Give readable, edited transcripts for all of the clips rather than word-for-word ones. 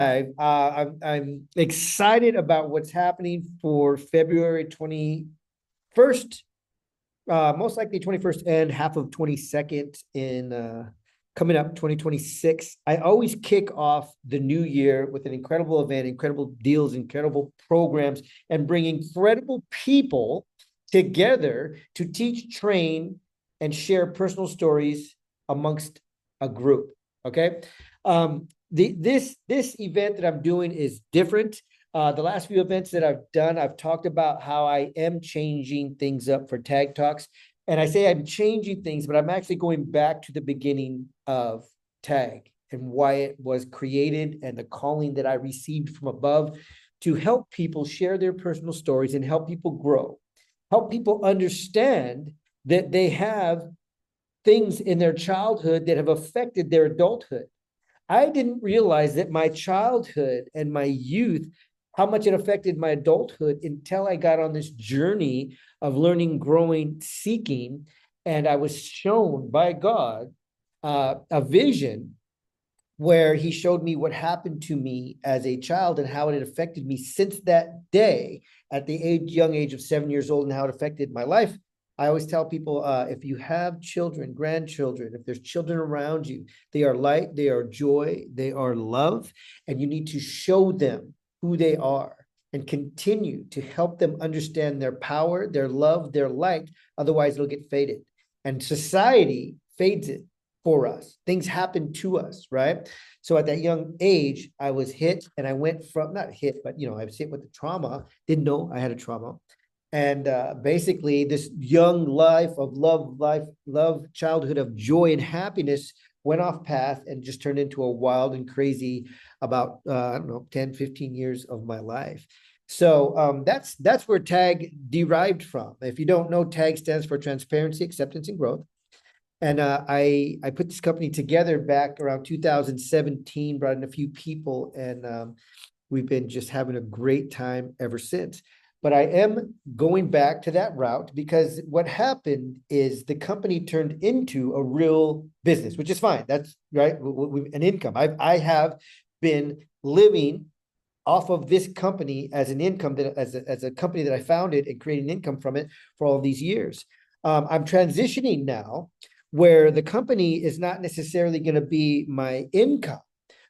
I'm excited about what's happening for February 21st, most likely 21st and half of 22nd in coming up 2026. I always kick off the new year with an incredible event, incredible deals, incredible programs, and bring incredible people together to teach, train, and share personal stories amongst a group. Okay. This event that I'm doing is different. The last few events that I've done, I've talked about how I am changing things up for Tag Talks. And I say I'm changing things, but I'm actually going back to the beginning of Tag and why it was created and the calling that I received from above to help people share their personal stories and help people grow, help people understand that they have things in their childhood that have affected their adulthood. I didn't realize that my childhood and my youth, how much it affected my adulthood until I got on this journey of learning, growing, seeking. And I was shown by God a vision where he showed me what happened to me as a child and how it had affected me since that day at the young age of 7 years old and how it affected my life. I always tell people, if you have children, grandchildren, if there's children around you, they are light, they are joy, they are love, and you need to show them who they are and continue to help them understand their power, their love, their light. Otherwise, it'll get faded. And society fades it for us. Things happen to us, right? So at that young age, I was hit and I went from, not hit, but I was hit with the trauma, didn't know I had a trauma. And basically, this young life of love, childhood of joy and happiness went off path and just turned into a wild and crazy about, I don't know, 10, 15 years of my life. So that's where TAG derived from. If you don't know, TAG stands for Transparency, Acceptance, and Growth. And I put this company together back around 2017, brought in a few people, and we've been just having a great time ever since. But I am going back to that route because what happened is the company turned into a real business, which is fine. That's right, an income. I have been living off of this company as an income that as a company that I founded and creating income from it for all these years. I'm transitioning now where the company is not necessarily going to be my income,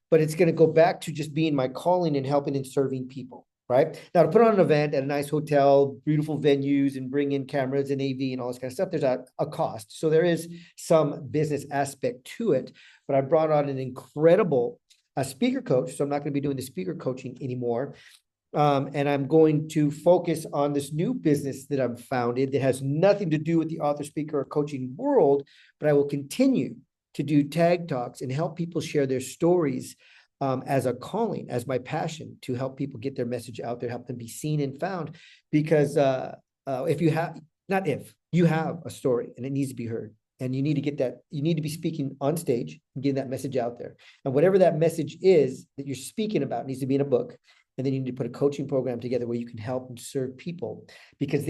but it's going to go back to just being my calling and helping and serving people. Right now, to put on an event at a nice hotel, beautiful venues, and bring in cameras and AV and all this kind of stuff, there's a cost. So there is some business aspect to it. But I brought on an incredible speaker coach. So I'm not going to be doing the speaker coaching anymore. And I'm going to focus on this new business that I've founded that has nothing to do with the author, speaker, or coaching world, but I will continue to do tag talks and help people share their stories as a calling, as my passion to help people get their message out there, help them be seen and found. Because if you have, not if, you have a story and it needs to be heard. And you need to get that, you need to be speaking on stage and getting that message out there. And whatever that message is that you're speaking about needs to be in a book. And then you need to put a coaching program together where you can help and serve people because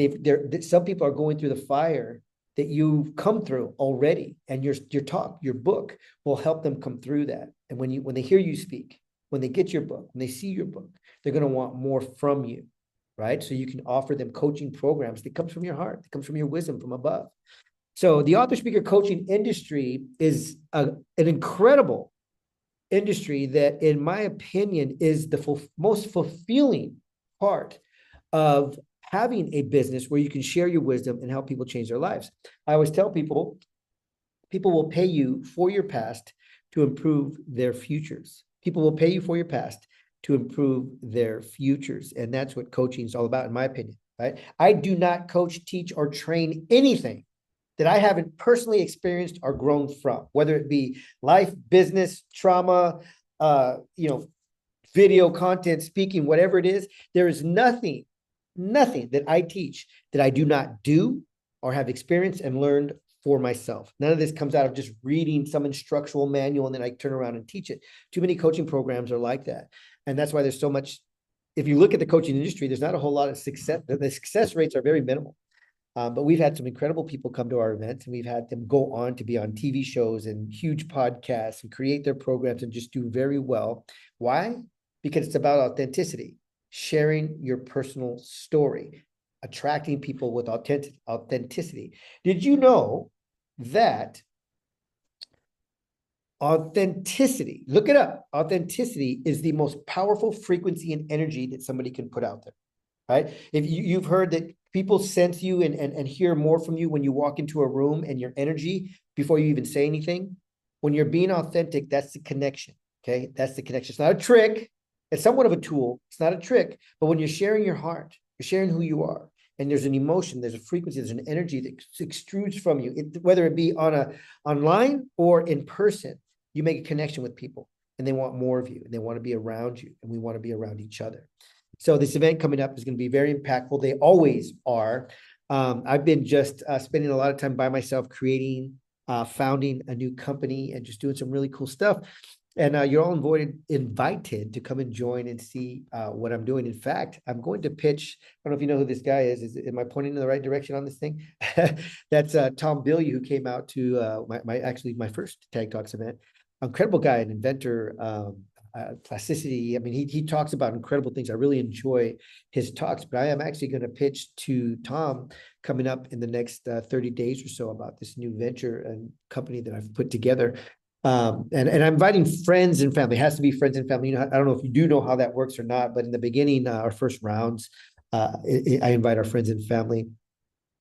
some people are going through the fire that you've come through already, and your talk, your book will help them come through that. And when they hear you speak, when they get your book, when they see your book, they're going to want more from you, right? So you can offer them coaching programs that comes from your heart, that comes from your wisdom from above. So the author speaker coaching industry is an incredible industry that, in my opinion, is the most fulfilling part of having a business where you can share your wisdom and help people change their lives. I always tell people will pay you for your past to improve their futures. People will pay you for your past to improve their futures. And that's what coaching is all about, in my opinion, right? I do not coach, teach, or train anything that I haven't personally experienced or grown from, whether it be life, business, trauma, video content, speaking, whatever it is. There is nothing that I teach that I do not do or have experienced and learned for myself. None of this comes out of just reading some instructional manual and then I turn around and teach it. Too many coaching programs are like that. And that's why there's so much, if you look at the coaching industry, there's not a whole lot of success. The success rates are very minimal. But we've had some incredible people come to our events, and we've had them go on to be on TV shows and huge podcasts and create their programs and just do very well. Why? because it's about authenticity, sharing your personal story, attracting people with authenticity. Did you know that authenticity, look it up, authenticity is the most powerful frequency and energy that somebody can put out there, right? If you've heard that people sense you and hear more from you when you walk into a room and your energy before you even say anything. When you're being authentic, that's the connection. Okay, that's the connection. It's not a trick. It's somewhat of a tool. It's not a trick. But when you're sharing your heart, you're sharing who you are, and there's an emotion, there's a frequency, there's an energy that extrudes from you, whether it be online or in person. You make a connection with people, and they want more of you, and they want to be around you, and we want to be around each other. So this event coming up is going to be very impactful. They always are. I've been just spending a lot of time by myself creating, founding a new company and just doing some really cool stuff. And you're all invited to come and join and see what I'm doing. In fact, I'm going to pitch. I don't know if you know who this guy is. Am I pointing in the right direction on this thing? That's Tom Billy, who came out to my first Tag Talks event. Incredible guy, an inventor, plasticity. I mean, he talks about incredible things. I really enjoy his talks, but I am actually going to pitch to Tom coming up in the next 30 days or so about this new venture and company that I've put together. And I'm inviting friends and family. It has to be friends and family. You know, I don't know if you do know how that works or not, but in the beginning, our first rounds, I invite our friends and family.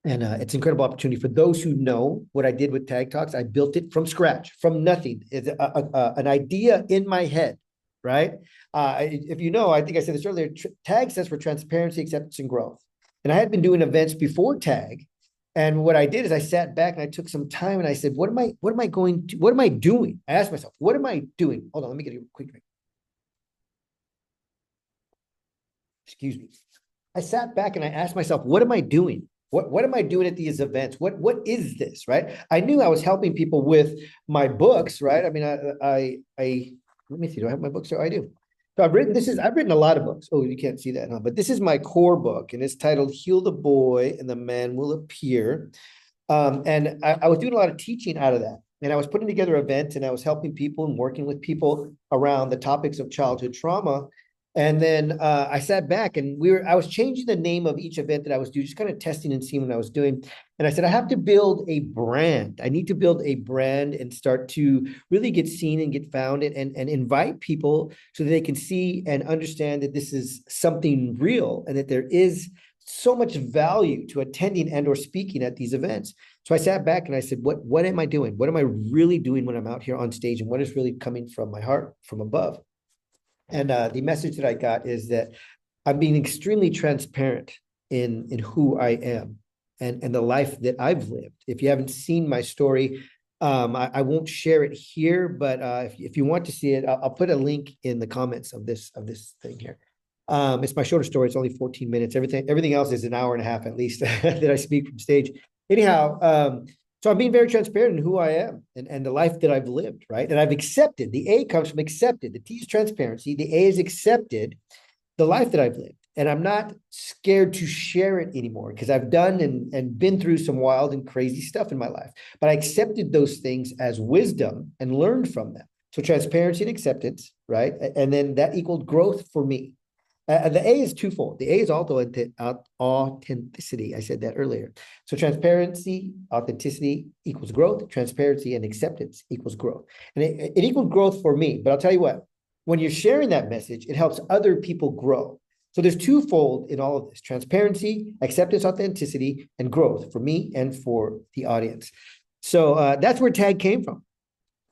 And it's an incredible opportunity for those who know what I did with Tag Talks. I built it from scratch, from nothing. It's an idea in my head, right? If you know, I think I said this earlier, TAG stands for transparency, acceptance, and growth. And I had been doing events before TAG. And what I did is I sat back and I took some time and I said, what am I doing? I asked myself, what am I doing? Hold on, let me get a quick drink. Excuse me. I sat back and I asked myself, what am I doing? What am I doing at these events? What is this, right? I knew I was helping people with my books, right? I mean, I let me see, do I have my books? So I do. So I've written a lot of books. Oh, you can't see that, huh? But this is my core book, and it's titled Heal the Boy and the Man Will Appear. And I was doing a lot of teaching out of that. And I was putting together events and I was helping people and working with people around the topics of childhood trauma. And then I sat back and I was changing the name of each event that I was doing, just kind of testing and seeing what I was doing. And I said, I have to build a brand. I need to build a brand and start to really get seen and get found and invite people so that they can see and understand that this is something real and that there is so much value to attending and or speaking at these events. So I sat back and I said, what am I doing? What am I really doing when I'm out here on stage? And what is really coming from my heart, from above? And the message that I got is that I'm being extremely transparent in who I am and the life that I've lived. If you haven't seen my story, I won't share it here, but if you want to see it, I'll put a link in the comments of this thing here. It's my shorter story. It's only 14 minutes. Everything else is an hour and a half at least that I speak from stage. Anyhow, so I'm being very transparent in who I am and the life that I've lived, right? And I've accepted. The A comes from accepted. The T is transparency. The A is accepted the life that I've lived. And I'm not scared to share it anymore because I've done and been through some wild and crazy stuff in my life. But I accepted those things as wisdom and learned from them. So transparency and acceptance, right? And then that equaled growth for me. The A is twofold. The A is also authenticity. I said that earlier. So transparency, authenticity equals growth. Transparency and acceptance equals growth. And it equaled growth for me. But I'll tell you what, when you're sharing that message, it helps other people grow. So there's twofold in all of this: transparency, acceptance, authenticity, and growth for me and for the audience. So that's where TAG came from.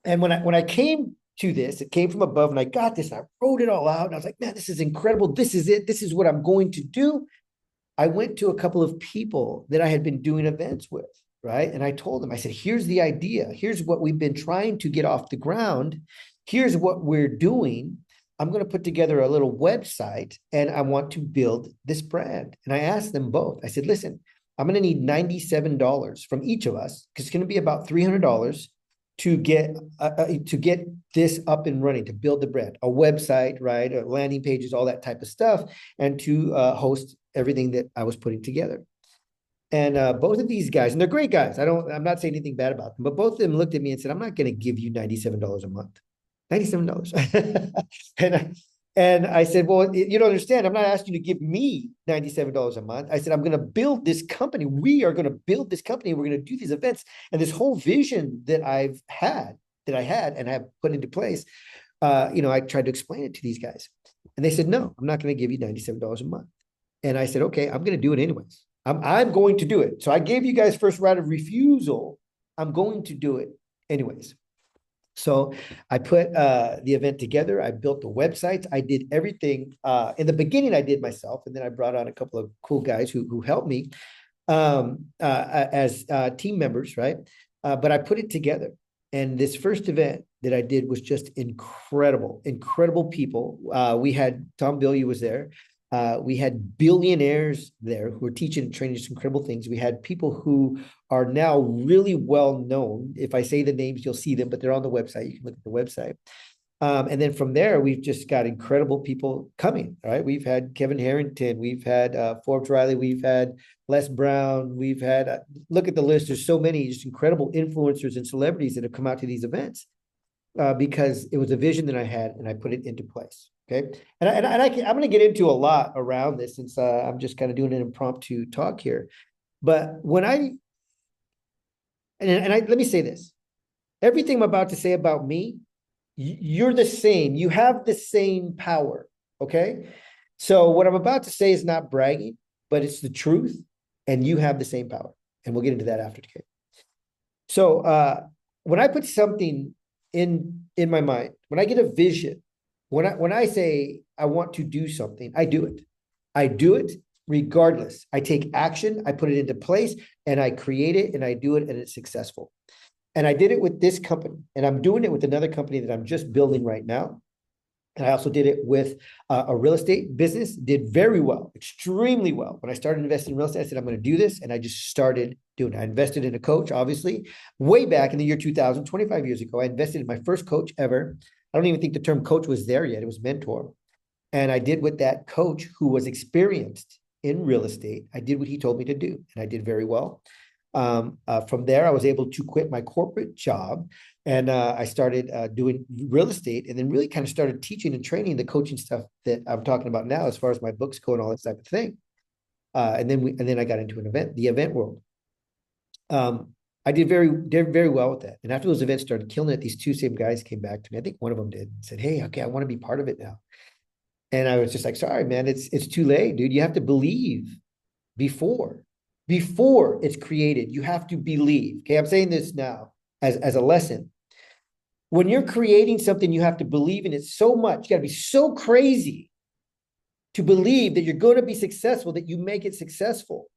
And when I came to this, it came from above, and I got this, and I wrote it all out, and I was like, man, this is incredible. This is it. This is what I'm going to do. I went to a couple of people that I had been doing events with, right? And I told them, I said, here's the idea. Here's what we've been trying to get off the ground. Here's what we're doing. I'm going to put together a little website, and I want to build this brand. And I asked them both. I said, listen, I'm going to need $97 from each of us, because it's going to be about $300 to get this up and running, to build the brand, a website, right, landing pages, all that type of stuff, and to host everything that I was putting together. And both of these guys, and they're great guys. I'm not saying anything bad about them, but both of them looked at me and said, I'm not going to give you $97 a month. $97. And I said, well, you don't understand. I'm not asking you to give me $97 a month. I said, I'm going to build this company. We are going to build this company. We're going to do these events. And this whole vision that I had and have put into place, I tried to explain it to these guys. And they said, no, I'm not going to give you $97 a month. And I said, okay, I'm going to do it anyways. I'm going to do it. So I gave you guys first right of refusal. I'm going to do it anyways. So I put the event together. I built the websites. I did everything. In the beginning, I did myself, and then I brought on a couple of cool guys who helped me as team members, right? But I put it together. And this first event that I did was just incredible, incredible people. We had Tom Billieu was there. We had billionaires there who were teaching and training us incredible things. We had people who are now really well known. If I say the names, you'll see them, but they're on the website. You can look at the website. And then from there, we've just got incredible people coming. All right. We've had Kevin Harrington. We've had Forbes Riley. We've had Les Brown. We've had, look at the list. There's so many just incredible influencers and celebrities that have come out to these events because it was a vision that I had and I put it into place. Okay. I'm going to get into a lot around this since I'm just kind of doing an impromptu talk here. But let me say this, everything I'm about to say about me, you're the same. You have the same power. Okay. So what I'm about to say is not bragging, but it's the truth. And you have the same power. And we'll get into that after. Okay. So when I put something in my mind, when I get a vision, when I say I want to do something, I do it. I do it regardless. I take action, I put it into place, and I create it, and I do it, and it's successful. And I did it with this company, and I'm doing it with another company that I'm just building right now. And I also did it with a real estate business, did very well, extremely well. When I started investing in real estate, I said, I'm going to do this. And I just started doing it. I invested in a coach, obviously, way back in the year 2000, 25 years ago. I invested in my first coach ever. I don't even think the term coach was there yet. It was mentor. And I did with that coach who was experienced in real estate. I did what he told me to do, and I did very well. From there, I was able to quit my corporate job, and I started doing real estate, and then really kind of started teaching and training the coaching stuff that I'm talking about now, as far as my books go and all that type of thing. And then I got into the event world. I did very well with that. And after those events started killing it, these two same guys came back to me. I think one of them did and said, hey, okay, I want to be part of it now. And I was just like, sorry, man, it's too late, dude. You have to believe before it's created. You have to believe. Okay, I'm saying this now as a lesson. When you're creating something, you have to believe in it so much. You got to be so crazy to believe that you're going to be successful that you make it successful.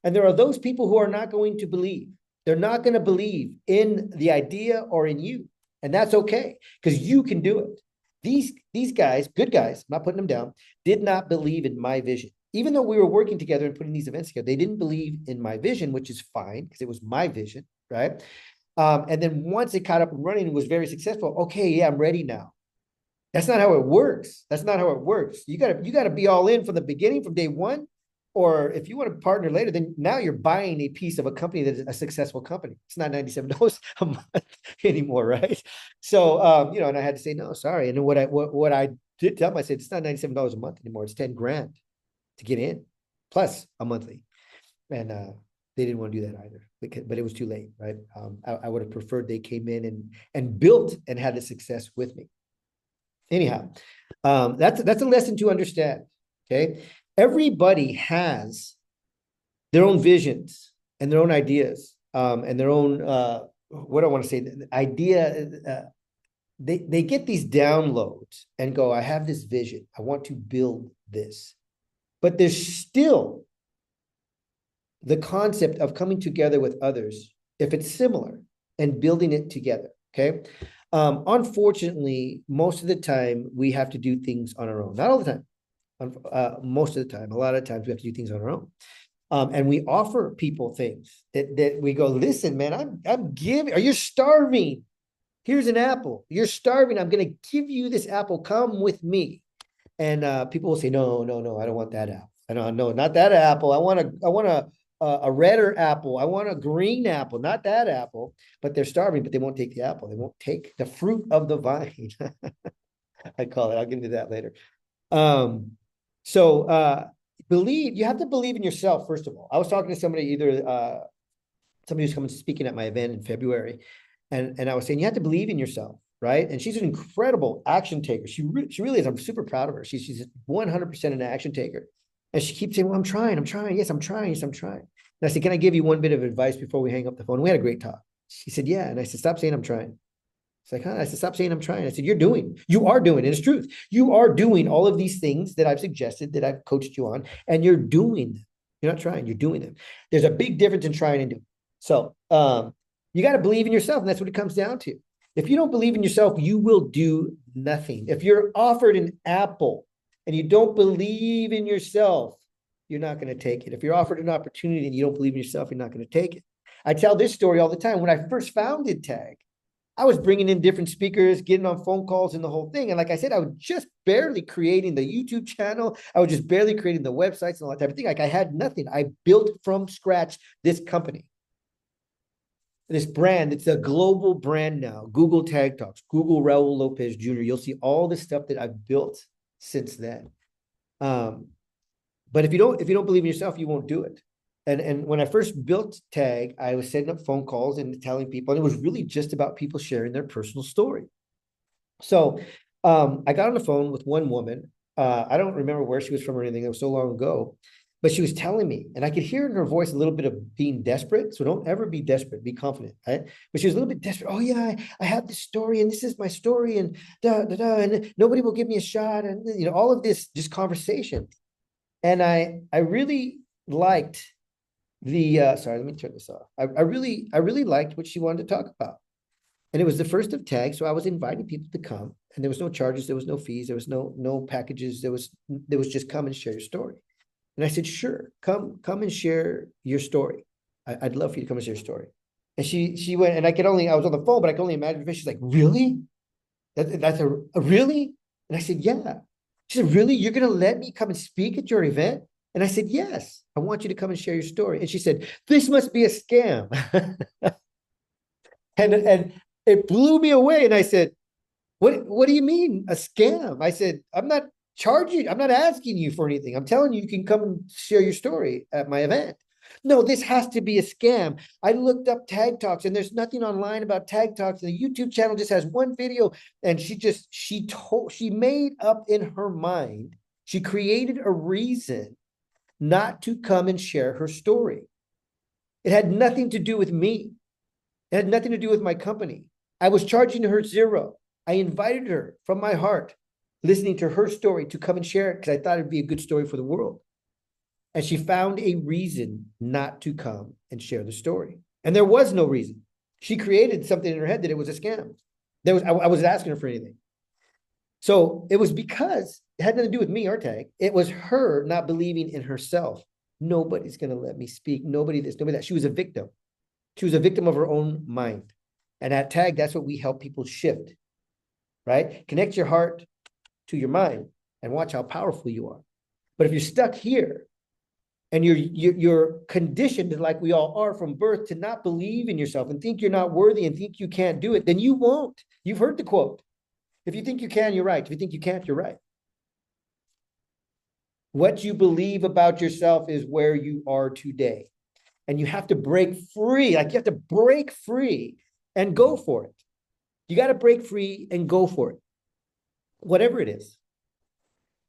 And there are those people who are not going to believe. They're not going to believe in the idea or in you. And that's okay, because you can do it. These guys, good guys, I'm not putting them down, did not believe in my vision. Even though we were working together and putting these events together, they didn't believe in my vision, which is fine because it was my vision, right? And then once it caught up and running and was very successful, okay, yeah, I'm ready now. That's not how it works. That's not how it works. You gotta be all in from the beginning, from day one. Or if you want to partner later, then now you're buying a piece of a company that is a successful company. It's not $97 a month anymore, right? So, and I had to say, no, sorry. And then what I did tell them, I said, it's not $97 a month anymore. It's 10 grand to get in, plus a monthly. And they didn't want to do that either, but it was too late, right? I would have preferred they came in and built and had the success with me. Anyhow, that's a lesson to understand, okay? Everybody has their own visions and their own ideas and their own, what do I want to say, the idea, they get these downloads and go, I have this vision. I want to build this. But there's still the concept of coming together with others, if it's similar, and building it together, okay? Unfortunately, most of the time, we have to do things on our own. Not all the time. Most of the time, a lot of times we have to do things on our own. And we offer people things that we go, listen, man, I'm giving, are you starving? Here's an apple. You're starving. I'm going to give you this apple. Come with me. And people will say, no, I don't want that apple. I don't know, not that apple. I want a redder apple. I want a green apple, not that apple. But they're starving, but they won't take the apple. They won't take the fruit of the vine. I call it. I'll get into that later. Um, so you have to believe in yourself, first of all. I was talking to somebody, somebody who's coming speaking at my event in February, and I was saying you have to believe in yourself, right? And she's an incredible action taker. She really is. I'm super proud of her. She's 100% an action taker. And she keeps saying, "Well, I'm trying. I'm trying. Yes, I'm trying. Yes, I'm trying." And I said, "Can I give you one bit of advice before we hang up the phone?" We had a great talk. She said, "Yeah." And I said, "Stop saying I'm trying." It's like, huh? I said, "Stop saying I'm trying." I said, you are doing, and it's truth. You are doing all of these things that I've suggested, that I've coached you on, and you're doing them. You're not trying, you're doing them. There's a big difference in trying and doing. So you got to believe in yourself, and that's what it comes down to. If you don't believe in yourself, you will do nothing. If you're offered an apple and you don't believe in yourself, you're not going to take it. If you're offered an opportunity and you don't believe in yourself, you're not going to take it. I tell this story all the time. When I first founded Tag, I was bringing in different speakers, getting on phone calls and the whole thing. And like I said, I was just barely creating the YouTube channel. I was just barely creating the websites and all that type of thing. Like I had nothing. I built from scratch this company, this brand. It's a global brand now. Google Tag Talks, Google Raul Lopez Jr. You'll see all the stuff that I've built since then. But if you don't believe in yourself, you won't do it. And when I first built Tag, I was setting up phone calls and telling people, and it was really just about people sharing their personal story. So I got on the phone with one woman. I don't remember where she was from or anything. It was so long ago. But she was telling me, and I could hear in her voice a little bit of being desperate. So don't ever be desperate, be confident, right? But she was a little bit desperate. "Oh yeah, I have this story, and this is my story, and and nobody will give me a shot, and all of this just conversation." And I really liked sorry, let me turn this off. I really liked what she wanted to talk about. And it was the first of Tag, so I was inviting people to come, and there was no charges, there was no fees, there was no packages, there was just come and share your story. And I said, "Sure, come and share your story. I'd love for you to come and share your story." And she went, and I was on the phone, but I could only imagine. She's like, "Really? That's a really?" And I said, "Yeah." She said, "Really? You're going to let me come and speak at your event?" And I said, "Yes, I want you to come and share your story." And she said, "This must be a scam." And it blew me away. And I said, what do you mean a scam?" I said, "I'm not charging, I'm not asking you for anything. I'm telling you, you can come and share your story at my event." "No, this has to be a scam. I looked up Tag Talks and there's nothing online about Tag Talks. The YouTube channel just has one video." And she made up in her mind, she created a reason not to come and share her story. It had nothing to do with me. It had nothing to do with my company. I was charging her zero. I invited her from my heart, listening to her story, to come and share it because I thought it'd be a good story for the world. And she found a reason not to come and share the story. And there was no reason. She created something in her head that it was a scam. I wasn't asking her for anything. So it was because it had nothing to do with me or Tag. It was her not believing in herself. Nobody's going to let me speak. Nobody this, nobody that. She was a victim. She was a victim of her own mind. And at Tag, that's what we help people shift, right? Connect your heart to your mind and watch how powerful you are. But if you're stuck here and you're conditioned, like we all are from birth, to not believe in yourself and think you're not worthy and think you can't do it, then you won't. You've heard the quote. If you think you can, you're right. If you think you can't, you're right. What you believe about yourself is where you are today. And you have to break free. Like you have to break free and go for it. You got to break free and go for it. Whatever it is.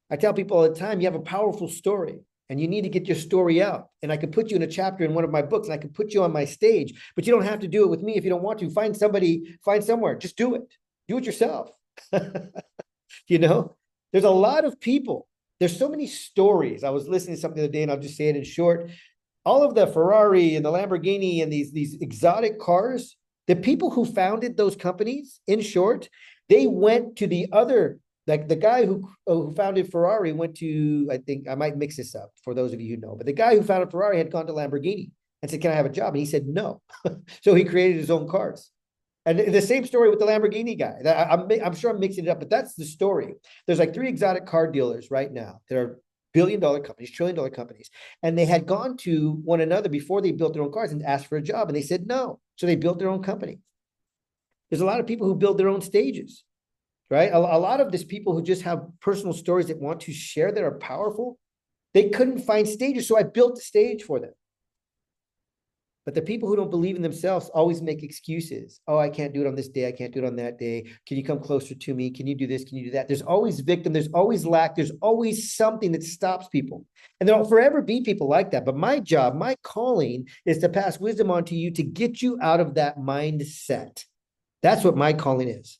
I tell people all the time, you have a powerful story and you need to get your story out. And I could put you in a chapter in one of my books and I could put you on my stage, but you don't have to do it with me if you don't want to. Find somewhere, just do it. Do it yourself. There's a lot of people. There's so many stories. I was listening to something the other day and I'll just say it in short. All of the Ferrari and the Lamborghini and these exotic cars, the people who founded those companies, in short, they went to the other, like the guy who founded Ferrari went to, I think I might mix this up for those of you who know, but the guy who founded Ferrari had gone to Lamborghini and said, "Can I have a job?" And he said, "No." So he created his own cars. And the same story with the Lamborghini guy. I'm sure I'm mixing it up, but that's the story. There's like 3 exotic car dealers right now that are billion-dollar companies, trillion-dollar companies. And they had gone to one another before they built their own cars and asked for a job. And they said no. So they built their own company. There's a lot of people who build their own stages. right? A lot of these people who just have personal stories that want to share that are powerful, they couldn't find stages. So I built a stage for them. But the people who don't believe in themselves always make excuses. Oh, I can't do it on this day. I can't do it on that day. Can you come closer to me? Can you do this? Can you do that? There's always victim. There's always lack. There's always something that stops people. And there'll forever be people like that. But my job, my calling is to pass wisdom on to you to get you out of that mindset. That's what my calling is.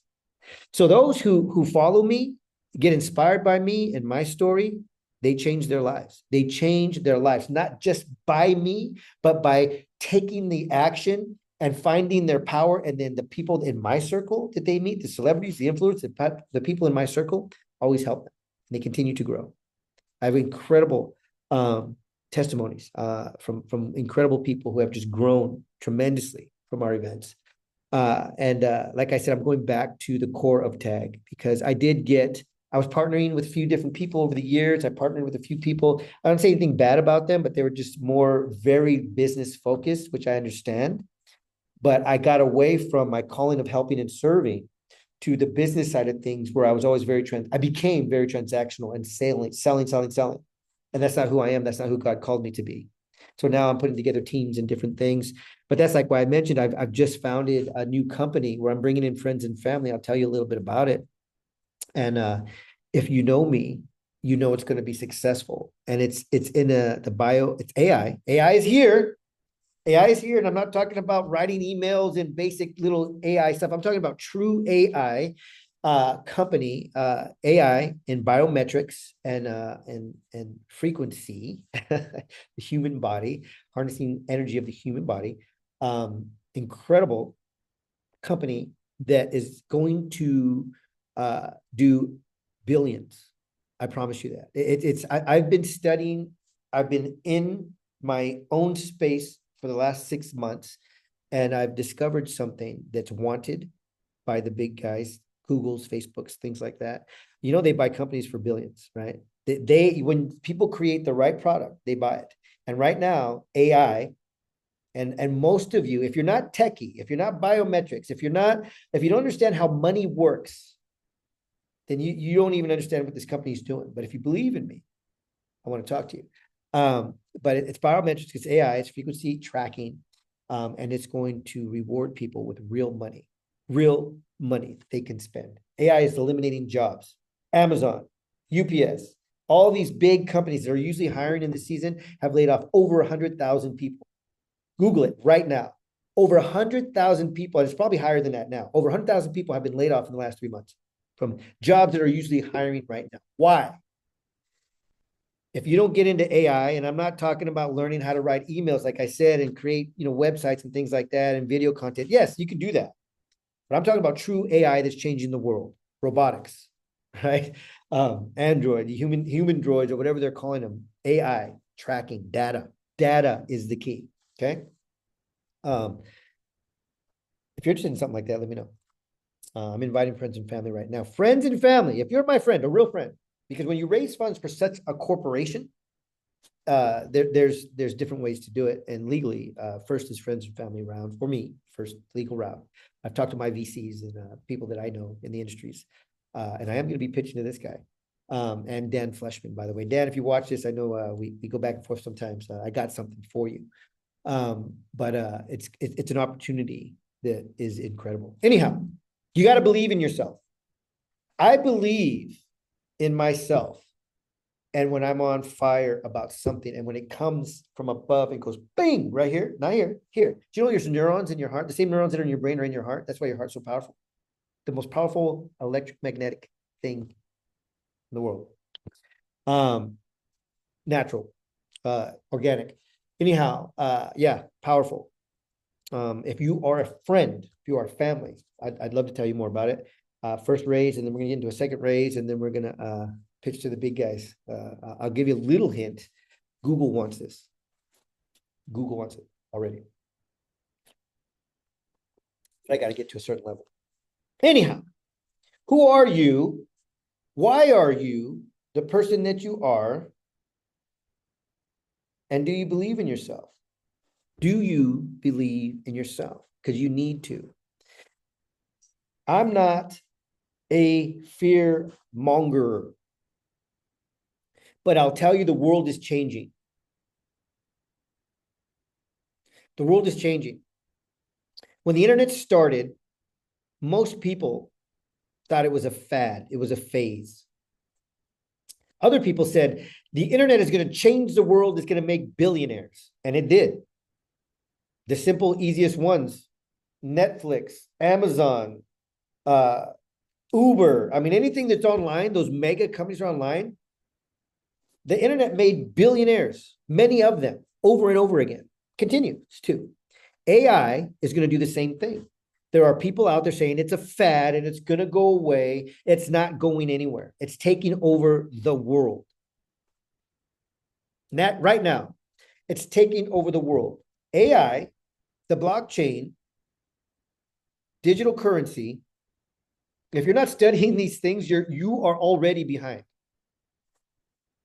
So those who follow me, get inspired by me and my story, they change their lives. They change their lives, not just by me, but by taking the action and finding their power. And then the people in my circle that they meet, the celebrities, the influencers, the people in my circle, always help them. And they continue to grow. I have incredible testimonies from incredible people who have just grown tremendously from our events. Like I said, I'm going back to the core of tag because I was partnering with a few different people over the years. I partnered with a few people. I don't say anything bad about them, but they were just more very business focused, which I understand. But I got away from my calling of helping and serving to the business side of things where I was always I became very transactional and selling. And that's not who I am. That's not who God called me to be. So now I'm putting together teams and different things. But that's like why I mentioned I've just founded a new company where I'm bringing in friends and family. I'll tell you a little bit about it. And if you know me, you know it's going to be successful. And it's in the bio. It's AI. AI is here. AI is here, and I'm not talking about writing emails and basic little AI stuff. I'm talking about true AI company, AI in biometrics and frequency, the human body, harnessing energy of the human body. Incredible company that is going to do billions. I promise you that. I've been studying. I've been in my own space for the last 6 months, and I've discovered something that's wanted by the big guys, Google's, Facebook's, things like that. You know, they buy companies for billions, right? When people create the right product, they buy it. And right now, AI and most of you, if you're not techie, if you're not biometrics, if you don't understand how money works, then you don't even understand what this company is doing. But if you believe in me, I want to talk to you. But it's biometrics, it's AI, it's frequency tracking, and it's going to reward people with real money that they can spend. AI is eliminating jobs. Amazon, UPS, all these big companies that are usually hiring in the season have laid off over 100,000 people. Google it right now. Over 100,000 people, and it's probably higher than that now. Over 100,000 people have been laid off in the last 3 months from jobs that are usually hiring right now. Why? If you don't get into AI, and I'm not talking about learning how to write emails, like I said, and create, websites and things like that and video content. Yes, you can do that. But I'm talking about true AI that's changing the world, robotics, right? Android, human droids, or whatever they're calling them, AI, tracking, data. Data is the key, okay? If you're interested in something like that, let me know. I'm inviting friends and family right now. Friends and family, if you're my friend, a real friend, because when you raise funds for such a corporation, there's different ways to do it. And legally, first is friends and family round for me, first legal route. I've talked to my VCs and people that I know in the industries. And I am going to be pitching to this guy. And Dan Fleshman, by the way. Dan, if you watch this, I know we go back and forth sometimes. I got something for you. But it's an opportunity that is incredible. Anyhow, you got to believe in yourself. I believe in myself. And when I'm on fire about something, and when it comes from above and goes bing, right here, not here, here. Do you know there's neurons in your heart? The same neurons that are in your brain are in your heart. That's why your heart's so powerful. The most powerful electromagnetic thing in the world. Natural, organic. Anyhow, yeah, powerful. If you are a friend, if you are a family, I'd love to tell you more about it. First raise, and then we're gonna get into a second raise, and then we're gonna pitch to the big guys. I'll give you a little hint. Google wants this. Google wants it already. But I got to get to a certain level. Anyhow, who are you? Why are you the person that you are? And do you believe in yourself? Do you believe in yourself? Because you need to. I'm not a fear monger. But I'll tell you, the world is changing. The world is changing. When the internet started, most people thought it was a fad, it was a phase. Other people said the internet is going to change the world, it's going to make billionaires. And it did. The simple, easiest ones: Netflix, Amazon, Uber. I mean, anything that's online, those mega companies are online. The internet made billionaires, many of them, over and over again. Continues to. AI is going to do the same thing. There are people out there saying it's a fad and it's going to go away. It's not going anywhere. It's taking over the world. That right now, it's taking over the world. AI, the blockchain, digital currency. If you're not studying these things, you are already behind.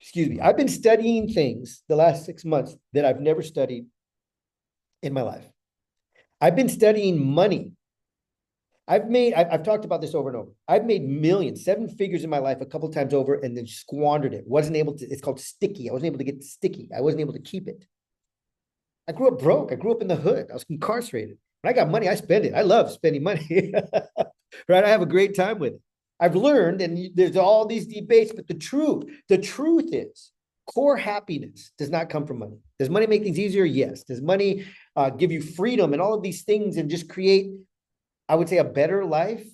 Excuse me. I've been studying things the last 6 months that I've never studied in my life. I've been studying money. I've talked about this over and over. I've made millions, 7 figures in my life a couple of times over, and then squandered it. Wasn't able to, it's called sticky. I wasn't able to get sticky. I wasn't able to keep it. I grew up broke. I grew up in the hood. I was incarcerated. When I got money, I spend it. I love spending money. Right? I have a great time with it. I've learned, and there's all these debates, but the truth is, core happiness does not come from money. Does money make things easier? Yes. Does money give you freedom and all of these things and just create, I would say, a better life,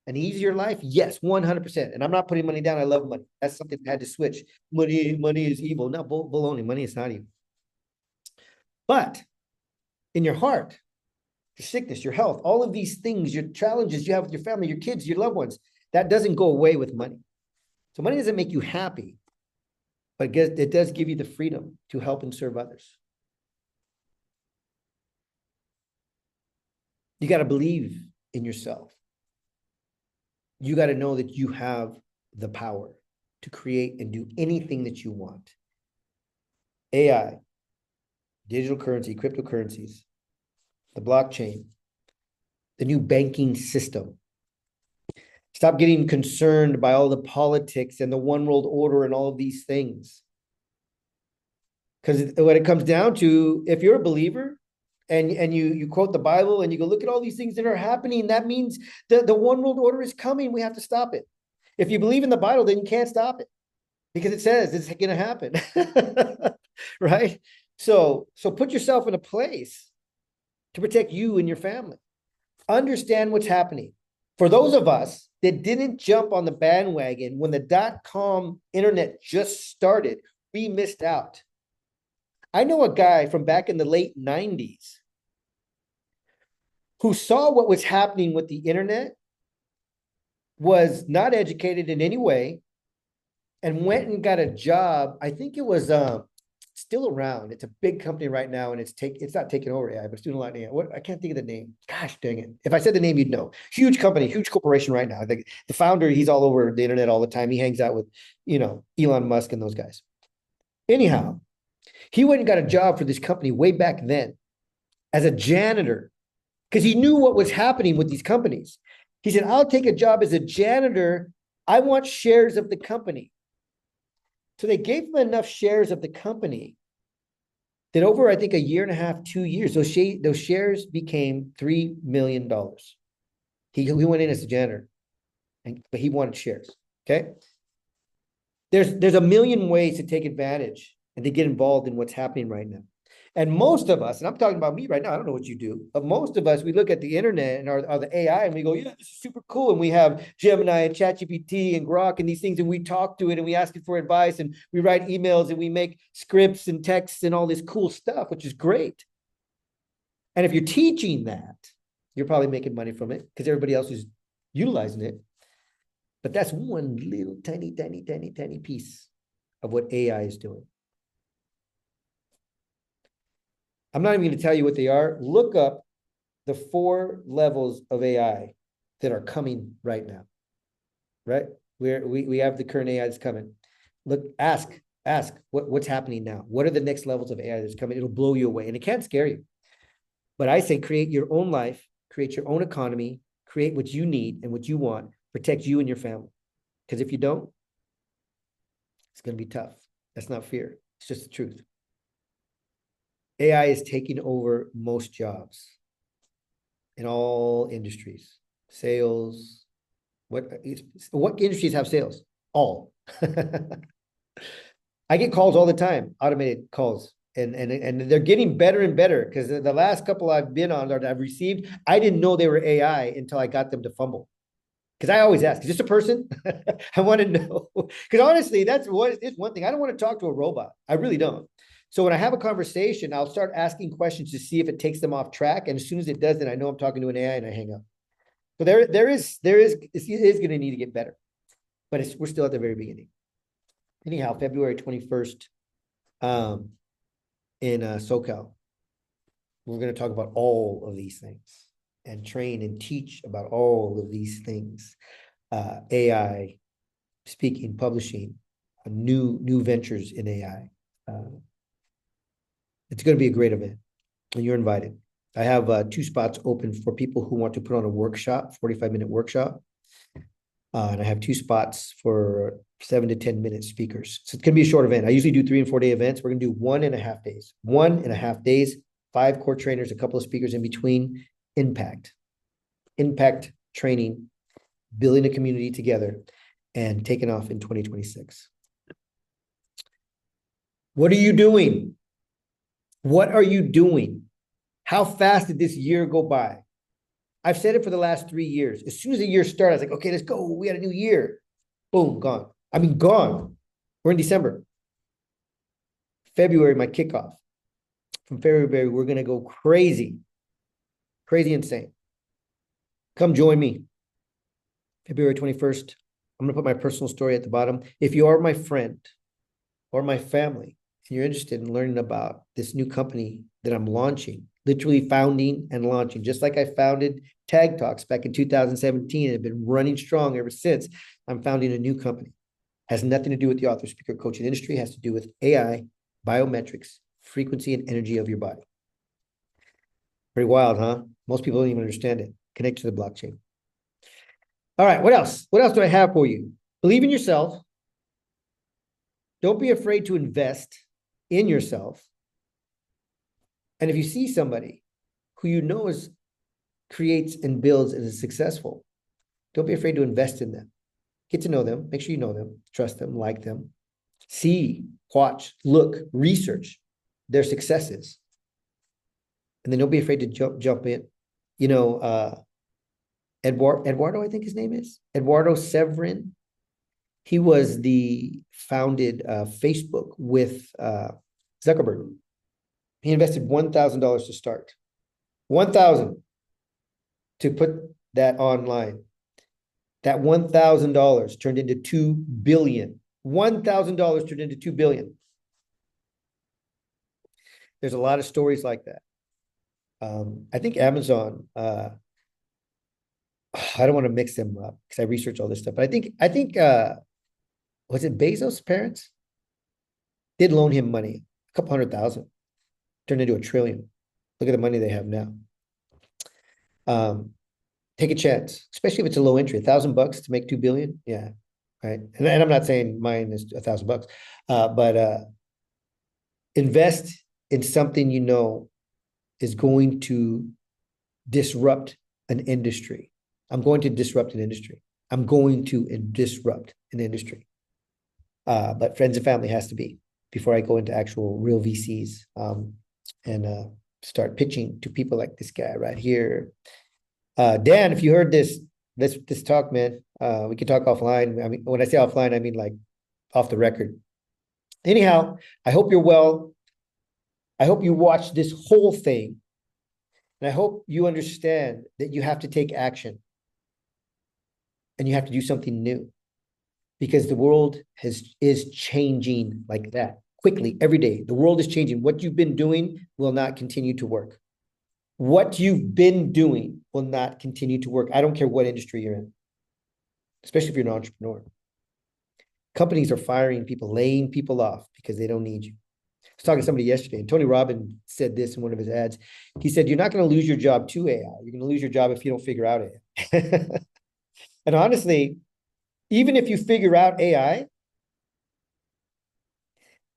an easier life? Yes, 100%. And I'm not putting money down. I love money. That's something I had to switch. Money is evil. No, baloney. Money is not evil. But in your heart, your sickness, your health, all of these things, your challenges you have with your family, your kids, your loved ones, that doesn't go away with money. So money doesn't make you happy, but it does give you the freedom to help and serve others. You got to believe in yourself. You got to know that you have the power to create and do anything that you want. AI, digital currency, cryptocurrencies, the blockchain, the new banking system. Stop getting concerned by all the politics and the one world order and all of these things. Because when it comes down to, if you're a believer and you quote the Bible and you go, look at all these things that are happening, that means the one world order is coming. We have to stop it. If you believe in the Bible, then you can't stop it because it says it's going to happen. Right? So put yourself in a place to protect you and your family. Understand what's happening. For those of us that didn't jump on the bandwagon when the dot-com internet just started, we missed out. I know a guy from back in the late 90s who saw what was happening with the internet, was not educated in any way, and went and got a job. I think it was still around. It's a big company right now, and it's not taking over AI, but it's doing a lot of AI. I can't think of the name. Gosh dang it. If I said the name, you'd know. Huge company, huge corporation right now. The founder, he's all over the internet all the time. He hangs out with, Elon Musk and those guys. Anyhow, he went and got a job for this company way back then as a janitor because he knew what was happening with these companies. He said, I'll take a job as a janitor. I want shares of the company. So they gave him enough shares of the company that over, I think, a year and a half, 2 years, those shares became $3 million. He went in as a janitor, but he wanted shares. Okay. There's a million ways to take advantage and to get involved in what's happening right now. And most of us, and I'm talking about me right now, I don't know what you do, but most of us, we look at the internet and our the AI and we go, yeah, this is super cool. And we have Gemini and ChatGPT and Grok and these things, and we talk to it and we ask it for advice and we write emails and we make scripts and texts and all this cool stuff, which is great. And if you're teaching that, you're probably making money from it because everybody else is utilizing it. But that's one little tiny piece of what AI is doing. I'm not even going to tell you what they are. Look up the 4 levels of AI that are coming right now. Right? We have the current AI that's coming. Look, ask what's happening now. What are the next levels of AI that's coming? It'll blow you away, and it can't scare you. But I say create your own life, create your own economy, create what you need and what you want. Protect you and your family. Because if you don't, it's going to be tough. That's not fear. It's just the truth. AI is taking over most jobs in all industries. Sales. What industries have sales? All. I get calls all the time, automated calls. And they're getting better and better because the last couple I've been on or I've received, I didn't know they were AI until I got them to fumble. Because I always ask, is this a person? I want to know. Because honestly, it's one thing. I don't want to talk to a robot. I really don't. So when I have a conversation, I'll start asking questions to see if it takes them off track. And as soon as it does, then I know I'm talking to an AI and I hang up. So it is going to need to get better, but we're still at the very beginning. Anyhow, February 21st, in SoCal, we're going to talk about all of these things and train and teach about all of these things. AI, speaking, publishing, new ventures in AI. It's going to be a great event, and you're invited. I have 2 spots open for people who want to put on a workshop, 45-minute workshop. And I have 2 spots for 7 to 10-minute speakers. So it's going to be a short event. I usually do 3 and 4 day events. We're going to do 1.5 days. 1.5 days, 5 core trainers, a couple of speakers in between. Impact training, building a community together, and taking off in 2026. What are you doing? What are you doing? How fast did this year go by? I've said it for the last 3 years. As soon as the year started, I was like, okay, let's go. We had a new year. Boom, gone. I mean, gone. We're in December. February, my kickoff. From February, we're going to go crazy. Crazy insane. Come join me. February 21st. I'm going to put my personal story at the bottom. If you are my friend or my family, and you're interested in learning about this new company that I'm launching, literally founding and launching, just like I founded Tag Talks back in 2017 and have been running strong ever since. I'm founding a new company. Has nothing to do with the author, speaker, coaching industry. Has to do with AI, biometrics, frequency, and energy of your body. Pretty wild, huh? Most people don't even understand it. Connect to the blockchain. All right, what else? What else do I have for you? Believe in yourself. Don't be afraid to invest in yourself. And if you see somebody who you know creates and builds and is successful, don't be afraid to invest in them. Get to know them. Make sure you know them, trust them, like them. See, watch, look, research their successes. And then don't be afraid to jump in. You know, Eduardo, I think his name is. Eduardo Severin. He was the founded Facebook with Zuckerberg. He invested $1,000 to start. $1,000 to put that online. That $1,000 turned into $2 billion. $1,000 turned into $2 billion. There's a lot of stories like that. I think Amazon, I don't want to mix them up because I research all this stuff, but I think was it Bezos' parents? Did loan him money, a couple 100,000, turned into $1 trillion. Look at the money they have now. Take a chance, especially if it's a low entry, $1,000 to make 2 billion. Yeah, right. And I'm not saying mine is $1,000, but invest in something you know is going to disrupt an industry. I'm going to disrupt an industry. I'm going to disrupt an industry. But friends and family has to be before I go into actual real VCs and start pitching to people like this guy right here. Dan, if you heard this talk, man, we can talk offline. I mean, when I say offline, I mean like off the record. Anyhow, I hope you're well. I hope you watch this whole thing. And I hope you understand that you have to take action. And you have to do something new. Because the world is changing like that quickly every day. The world is changing. What you've been doing will not continue to work. What you've been doing will not continue to work. I don't care what industry you're in, especially if you're an entrepreneur. Companies are firing people, laying people off because they don't need you. I was talking to somebody yesterday, and Tony Robbins said this in one of his ads. He said, you're not going to lose your job to AI. You're going to lose your job if you don't figure out AI. And honestly, even if you figure out AI,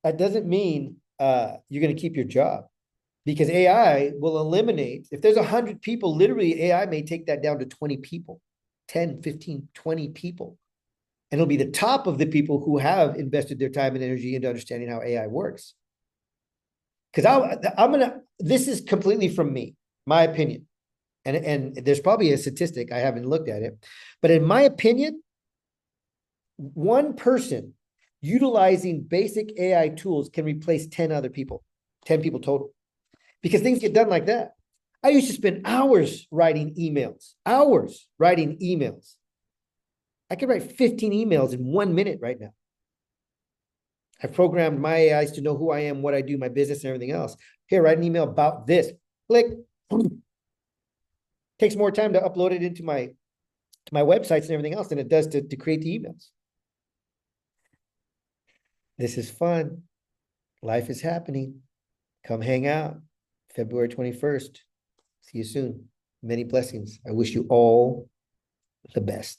that doesn't mean you're going to keep your job, because AI will eliminate, if there's 100 people, literally AI may take that down to 20 people, 10, 15, 20 people. And it'll be the top of the people who have invested their time and energy into understanding how AI works. Because this is completely from me, my opinion. And there's probably a statistic, I haven't looked at it, but in my opinion, one person utilizing basic AI tools can replace 10 other people, 10 people total, because things get done like that. I used to spend hours writing emails. I could write 15 emails in 1 minute right now. I've programmed my AIs to know who I am, what I do, my business, and everything else. Here, write an email about this. Click. Takes more time to upload it into my websites and everything else than it does to create the emails. This is fun. Life is happening. Come hang out. February 21st. See you soon. Many blessings. I wish you all the best.